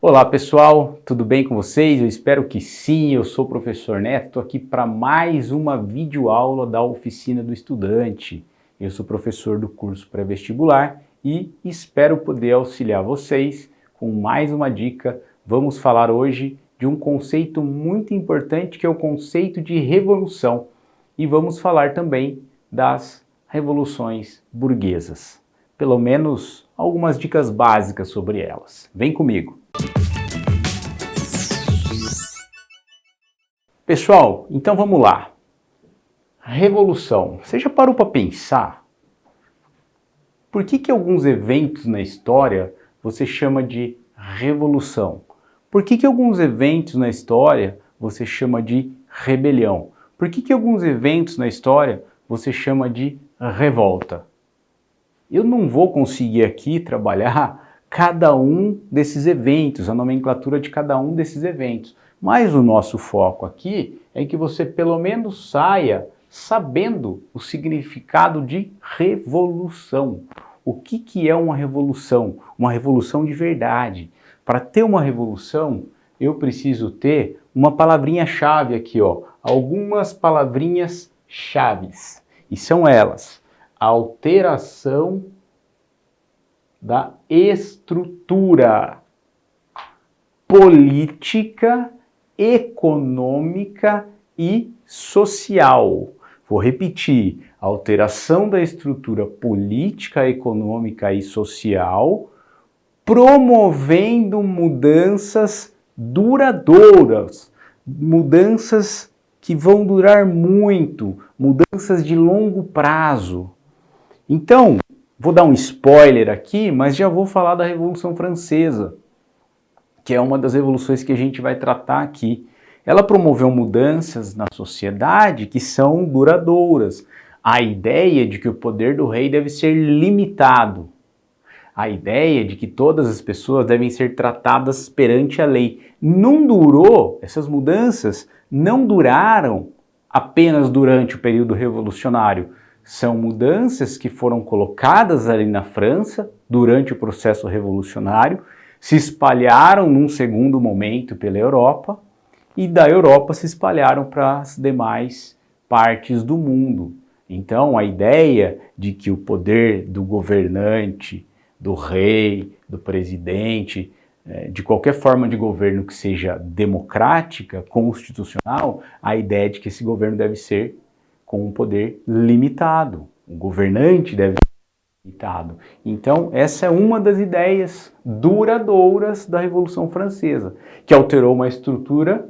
Olá pessoal, tudo bem com vocês? Eu espero que sim, eu sou o professor Neto, estou aqui para mais uma videoaula da Oficina do Estudante. Eu sou professor do curso pré-vestibular e espero poder auxiliar vocês com mais uma dica. Vamos falar hoje de um conceito muito importante que é o conceito de revolução e vamos falar também das revoluções burguesas. Pelo menos algumas dicas básicas sobre elas. Vem comigo! Pessoal, então vamos lá. Revolução. Você já parou para pensar? Por que alguns eventos na história você chama de revolução? Por que alguns eventos na história você chama de rebelião? Por que alguns eventos na história você chama de revolta? Eu não vou conseguir aqui trabalhar cada um desses eventos, a nomenclatura de cada um desses eventos. Mas o nosso foco aqui é que você pelo menos saia sabendo o significado de revolução. O que é uma revolução? Uma revolução de verdade. Para ter uma revolução, eu preciso ter uma palavrinha-chave aqui, ó. Algumas palavrinhas chaves. E são elas: alteração da estrutura política, econômica e social. Vou repetir: alteração da estrutura política, econômica e social, promovendo mudanças duradouras, mudanças que vão durar muito, mudanças de longo prazo. Então, vou dar um spoiler aqui, mas já vou falar da Revolução Francesa, que é uma das revoluções que a gente vai tratar aqui. Ela promoveu mudanças na sociedade que são duradouras. A ideia de que o poder do rei deve ser limitado. A ideia de que todas as pessoas devem ser tratadas perante a lei. Não durou, essas mudanças não duraram apenas durante o período revolucionário. São mudanças que foram colocadas ali na França durante o processo revolucionário, se espalharam num segundo momento pela Europa e da Europa se espalharam para as demais partes do mundo. Então a ideia de que o poder do governante, do rei, do presidente, de qualquer forma de governo que seja democrática, constitucional, a ideia de que esse governo deve ser com um poder limitado. O governante deve ser limitado. Então, essa é uma das ideias duradouras da Revolução Francesa, que alterou uma estrutura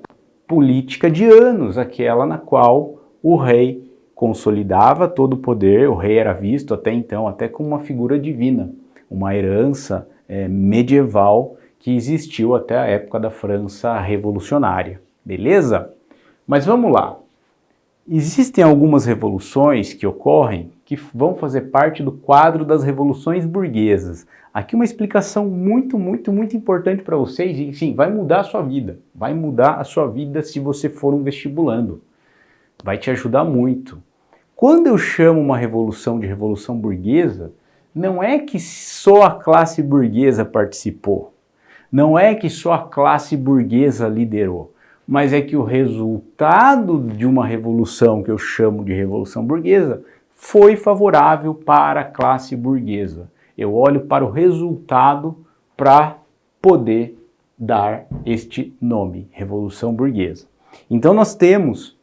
política de anos, aquela na qual o rei consolidava todo o poder. O rei era visto até então até como uma figura divina, uma herança medieval que existiu até a época da França revolucionária. Beleza? Mas vamos lá. Existem algumas revoluções que ocorrem que vão fazer parte do quadro das revoluções burguesas. Aqui uma explicação muito importante para vocês e, sim, vai mudar a sua vida. Vai mudar a sua vida se você for um vestibulando. Vai te ajudar muito. Quando eu chamo uma revolução de revolução burguesa, não é que só a classe burguesa participou. Não é que só a classe burguesa liderou. Mas é que o resultado de uma revolução que eu chamo de revolução burguesa foi favorável para a classe burguesa. Eu olho para o resultado para poder dar este nome, revolução burguesa. Então nós temos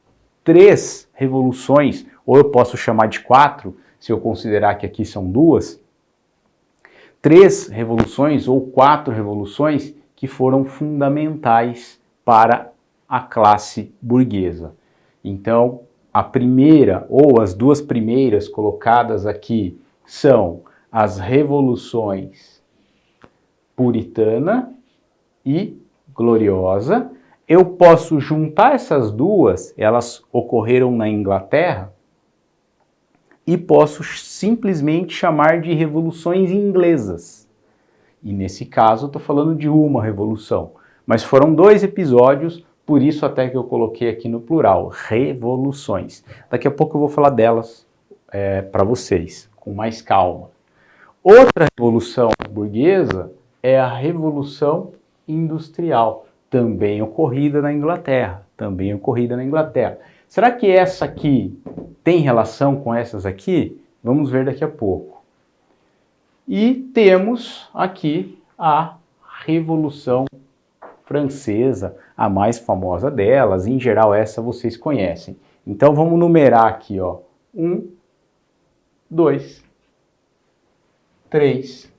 3 revoluções, ou eu posso chamar de 4, se eu considerar que aqui são 2, 3 revoluções ou 4 revoluções que foram fundamentais para a classe burguesa. Então, a primeira ou as 2 primeiras colocadas aqui são as revoluções puritana e gloriosa. Eu posso juntar essas 2, elas ocorreram na Inglaterra, e posso simplesmente chamar de revoluções inglesas. E nesse caso eu estou falando de uma revolução, mas foram 2 episódios. Por isso até que eu coloquei aqui no plural, revoluções. Daqui a pouco eu vou falar delas para vocês, com mais calma. Outra revolução burguesa é a Revolução industrial, também ocorrida na Inglaterra, Será que essa aqui tem relação com essas aqui? Vamos ver daqui a pouco. E temos aqui a Revolução Francesa, a mais famosa delas, em geral essa vocês conhecem. Então vamos numerar aqui, ó. 1, 2, 3,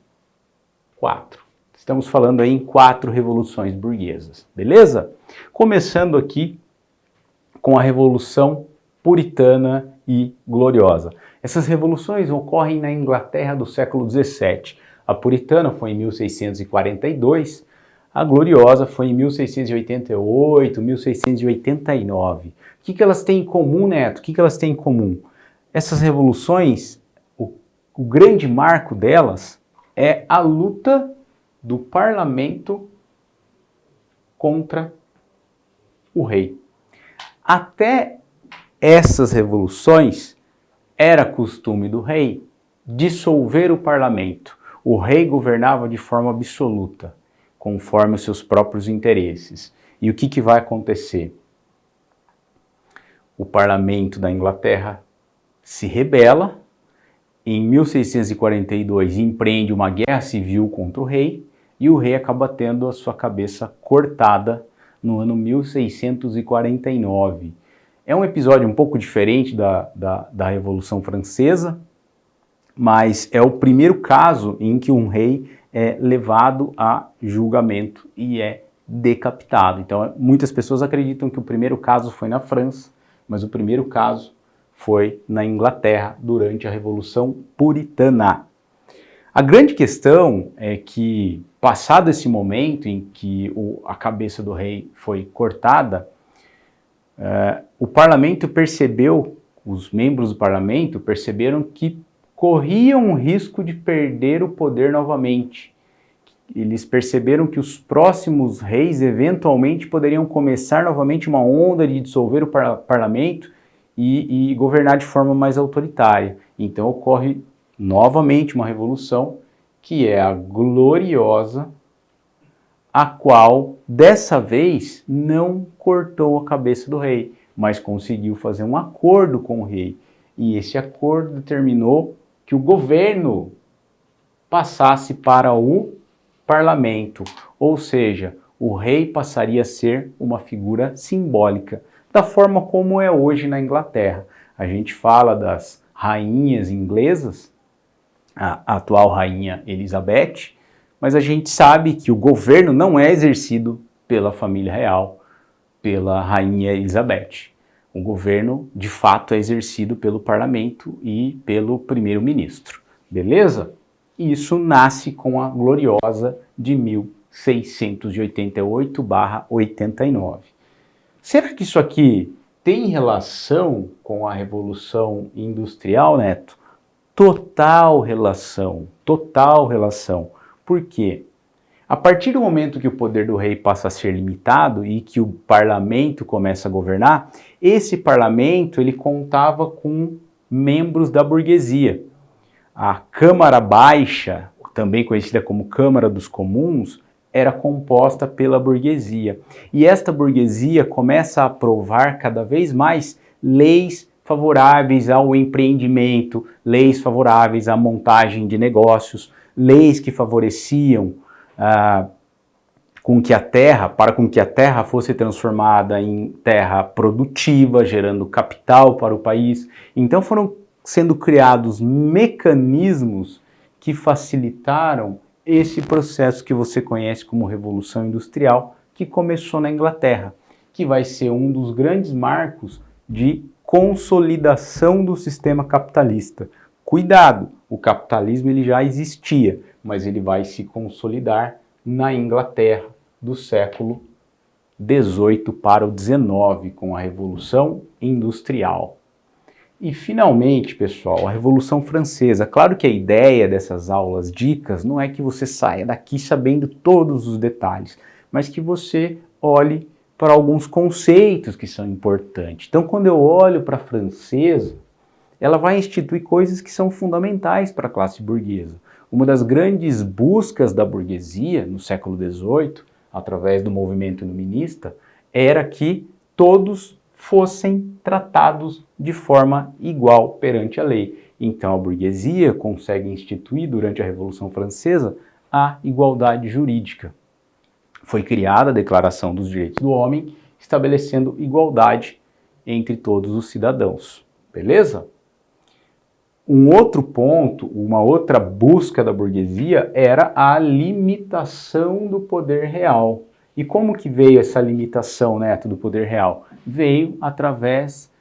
4. Estamos falando aí em 4 revoluções burguesas, beleza? Começando aqui com a Revolução Puritana e Gloriosa. Essas revoluções ocorrem na Inglaterra do século XVII. A Puritana foi em 1642, a Gloriosa foi em 1688, 1689. O que elas têm em comum, Neto? O que elas têm em comum? Essas revoluções, o grande marco delas é a luta do parlamento contra o rei. Até essas revoluções, era costume do rei dissolver o parlamento. O rei governava de forma absoluta, conforme os seus próprios interesses. E o que vai acontecer? O parlamento da Inglaterra se rebela, em 1642 empreende uma guerra civil contra o rei, e o rei acaba tendo a sua cabeça cortada no ano 1649. É um episódio um pouco diferente da Revolução Francesa, mas é o primeiro caso em que um rei é levado a julgamento e é decapitado. Então, muitas pessoas acreditam que o primeiro caso foi na França, mas o primeiro caso foi na Inglaterra durante a Revolução Puritana. A grande questão é que, passado esse momento em que a cabeça do rei foi cortada, o parlamento percebeu, os membros do parlamento perceberam que corriam o risco de perder o poder novamente. Eles perceberam que os próximos reis eventualmente poderiam começar novamente uma onda de dissolver o parlamento e governar de forma mais autoritária. Então ocorre novamente uma revolução, que é a Gloriosa, a qual dessa vez não cortou a cabeça do rei, mas conseguiu fazer um acordo com o rei. E esse acordo determinou que o governo passasse para o parlamento, ou seja, o rei passaria a ser uma figura simbólica, da forma como é hoje na Inglaterra. A gente fala das rainhas inglesas, a atual rainha Elizabeth, mas a gente sabe que o governo não é exercido pela família real, pela rainha Elizabeth. O governo, de fato, é exercido pelo parlamento e pelo primeiro-ministro, beleza? Isso nasce com a Gloriosa de 1688/89. Será que isso aqui tem relação com a Revolução Industrial, Neto? Total relação, total relação. Por quê? A partir do momento que o poder do rei passa a ser limitado e que o parlamento começa a governar, esse parlamento ele contava com membros da burguesia. A Câmara Baixa, também conhecida como Câmara dos Comuns, era composta pela burguesia. E esta burguesia começa a aprovar cada vez mais leis favoráveis ao empreendimento, leis favoráveis à montagem de negócios, leis que favoreciam para com que a terra fosse transformada em terra produtiva, gerando capital para o país. Então foram sendo criados mecanismos que facilitaram esse processo que você conhece como Revolução Industrial, que começou na Inglaterra, que vai ser um dos grandes marcos de consolidação do sistema capitalista. Cuidado, o capitalismo ele já existia, mas ele vai se consolidar na Inglaterra do século XVIII para o XIX, com a Revolução Industrial. E finalmente, pessoal, a Revolução Francesa. Claro que a ideia dessas aulas dicas não é que você saia daqui sabendo todos os detalhes, mas que você olhe para alguns conceitos que são importantes. Então, quando eu olho para a francesa, ela vai instituir coisas que são fundamentais para a classe burguesa. Uma das grandes buscas da burguesia no século XVIII, através do movimento iluminista, era que todos fossem tratados de forma igual perante a lei. Então a burguesia consegue instituir durante a Revolução Francesa a igualdade jurídica. Foi criada a Declaração dos Direitos do Homem, estabelecendo igualdade entre todos os cidadãos. Beleza? Um outro ponto, uma outra busca da burguesia era a limitação do poder real. E como que veio essa limitação, Neto, do poder real? Veio através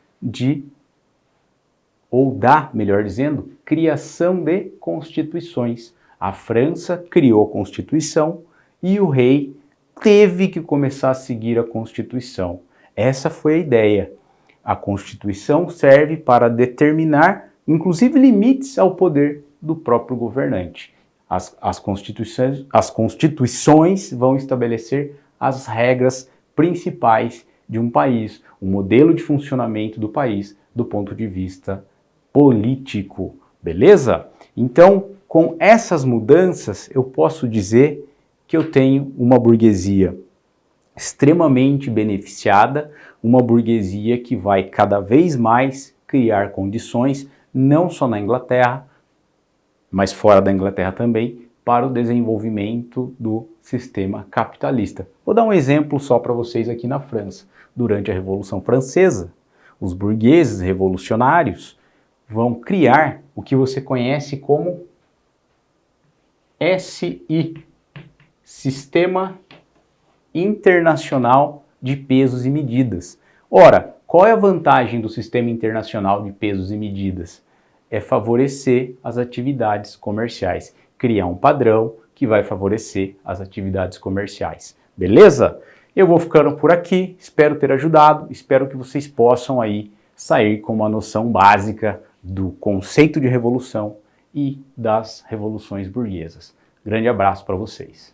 melhor dizendo, criação de constituições. A França criou a Constituição e o rei teve que começar a seguir a Constituição. Essa foi a ideia. A Constituição serve para determinar, inclusive, limites ao poder do próprio governante. As constituições vão estabelecer as regras principais de um país, o modelo de funcionamento do país do ponto de vista político, beleza? Então, com essas mudanças, eu posso dizer que eu tenho uma burguesia extremamente beneficiada, uma burguesia que vai cada vez mais criar condições, não só na Inglaterra, mas fora da Inglaterra também, para o desenvolvimento do sistema capitalista. Vou dar um exemplo só para vocês aqui na França. Durante a Revolução Francesa, os burgueses revolucionários vão criar o que você conhece como SI, Sistema Internacional de Pesos e Medidas. Ora, qual é a vantagem do Sistema Internacional de Pesos e Medidas? É favorecer as atividades comerciais, criar um padrão que vai favorecer as atividades comerciais. Beleza? Eu vou ficando por aqui, espero ter ajudado, espero que vocês possam aí sair com uma noção básica do conceito de revolução e das revoluções burguesas. Grande abraço para vocês.